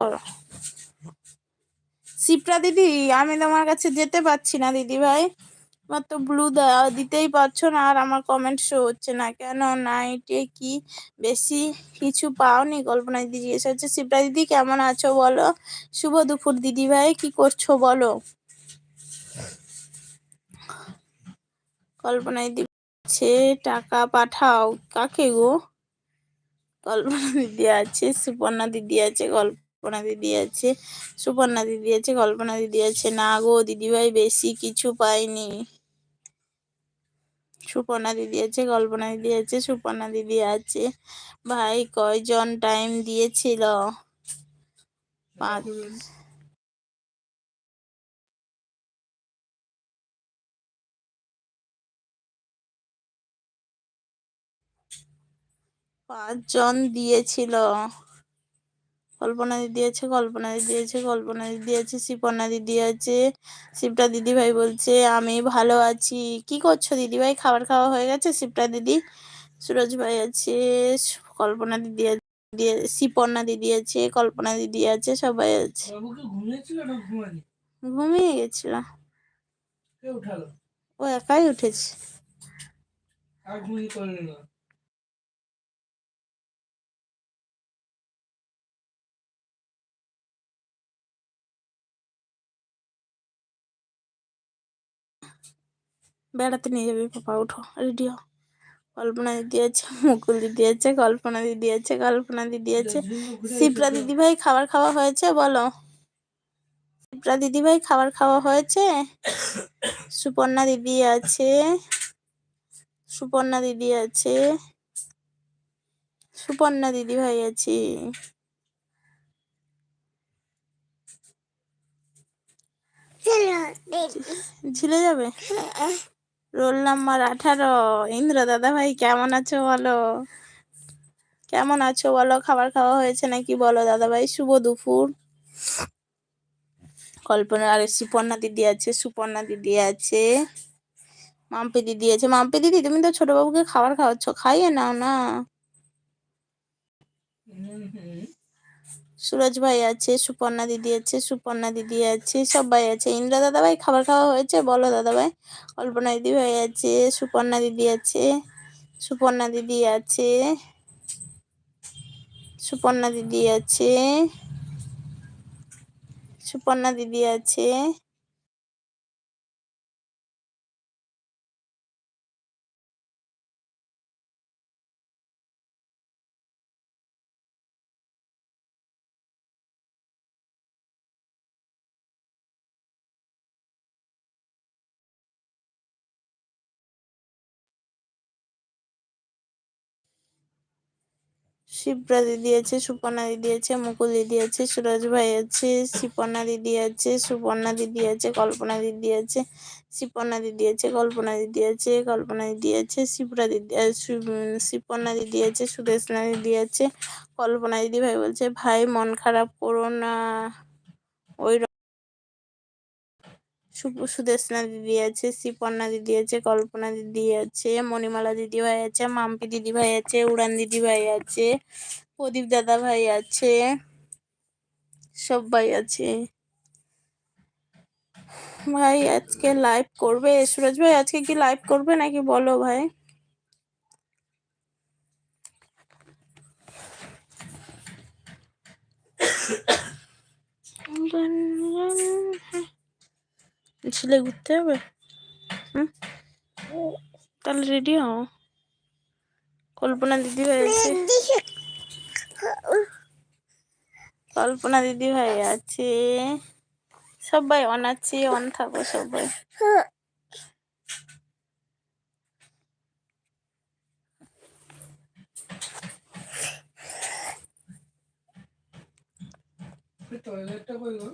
করো। শিপ্রা দিদি, আমি তোমার কাছে যেতে পারছি না দিদি ভাই, আমার তো ব্লু দিতেই পারছো না, আর আমার কমেন্ট শো হচ্ছে না কেন? নাইটে কি বেশি কিছু পাওনি? কল্পনা দিদি জিজ্ঞেস হচ্ছে। শিপ্রা দিদি কেমন আছো বলো? শুভ দুপুর দিদি ভাই, কি করছো বলো? কল্পনা দিদি আছে টাকা পাঠাও, কাকে গো? কল্পনা দিদি আছে, সুপর্ণা দিদি আছে, কল্পনা দিদি আছে, সুপর্ণা দিদি আছে, কল্পনা দিদি আছে। না গো দিদিভাই, বেশি কিছু পাইনি। সুপর্ণা দিদি আছে, কল্পনা দিদি আছে, সুপর্ণা দিদি আছে। ভাই কয়জন টাইম দিয়েছিল? 5 জন দিয়েছিল। কল্পনা দিদি আছে, কল্পনা দিদি আছে, কল্পনা দিদি আছে, শিপর্ণা দিদি আছে। শিপ্রা দিদি ভাই বলছে আমি ভালো আছি। কি করছো দিদি ভাই? খাবার খাওয়া হয়ে গেছে? শিপ্রা দিদি, সুরজ ভাই আছে, কল্পনা দিদি আছে, শিপর্ণা দিদি আছে, কল্পনা দিদি আছে, সবাই আছে। ঘুমিয়ে গেছিল, ও একাই উঠেছে। বেড়াতে নিয়ে যাবি পাপা, উঠো, রেডি হও। কল্পনা দিদি আছে, মুকুল দিদি আছে, কল্পনা দিদি আছে, কল্পনা দিদি আছে। শিপ্রা দিদি ভাই খাবার খাওয়া হয়েছে বলো? শিপ্রা দিদি ভাই খাবার খাওয়া হয়েছে? সুপর্ণা দিদি আছে, সুপর্ণা দিদি আছে, সুপর্ণা দিদি ভাই আছে। ঝিলে যাবে? Roll number 18। ইন্দ্র দাদা ভাই কেমন আছো বলো? কেমন আছো বলো? খাবার খাওয়া হয়েছে নাকি বলো দাদা ভাই? শুভ দুপুর। কল্পনা আর সুপর্ণা দিদি আছে, সুপর্ণা দিদি আছে, মাম্পি দিদি আছে। মাম্পি দিদি তুমি তো ছোট বাবুকে খাবার খাওয়াচ্ছ, খাইয়ে নাও না। সুরজ ভাই আছে, সুপর্ণা দিদি আছে, সুপর্ণা দিদি আছে, সবাই আছে। ইন্দ্র দাদা ভাই খাবার খাওয়া হয়েছে বলো দাদা ভাই? কল্পনা দিদি ভাই আছে, সুপর্ণা দিদি আছে, সুপর্ণা দিদি আছে, সুপর্ণা দিদি আছে, সুপর্ণা দিদি আছে। শিপ্রা দিদি আছে, সুপর্ণা দিদি আছে, মুকুল দিদি আছে, সুরজ ভাই আছে, শিপর্ণা দিদি আছে, সুপর্ণা দিদি আছে, কল্পনা দিদি আছে, শিপর্ণা দিদি আছে, কল্পনা দিদি আছে, কল্পনা দিদি আছে, শিপ্রা দিদি, শিপর্ণা দিদি আছে, সুদেশনা দিদি আছে। কল্পনা দিদি ভাই বলছে ভাই মন খারাপ করো না, ওই সুদেশনা দিদি আছে, শিপর্ণা দিদি আছে, কল্পনা দিদি আছে, মণিমালা দিদি ভাই আছে, মাম্পি দিদি ভাই আছে, উড়ান দিদি ভাই আছে, প্রদীপ দাদা ভাই আছে, সবাই আছে। ভাই আজকে লাইভ করবে? সুরজ ভাই আজকে কি লাইভ করবে নাকি বলো ভাই? ছেলে ঘুরতে হবে, তাহলে রেডি হও। কল্পনা দিদি ভাই আছে, কল্পনা দিদি ভাই আছে, সবাই অন আছে, অন থাকো সবাই। টয়লেটটা কই গো?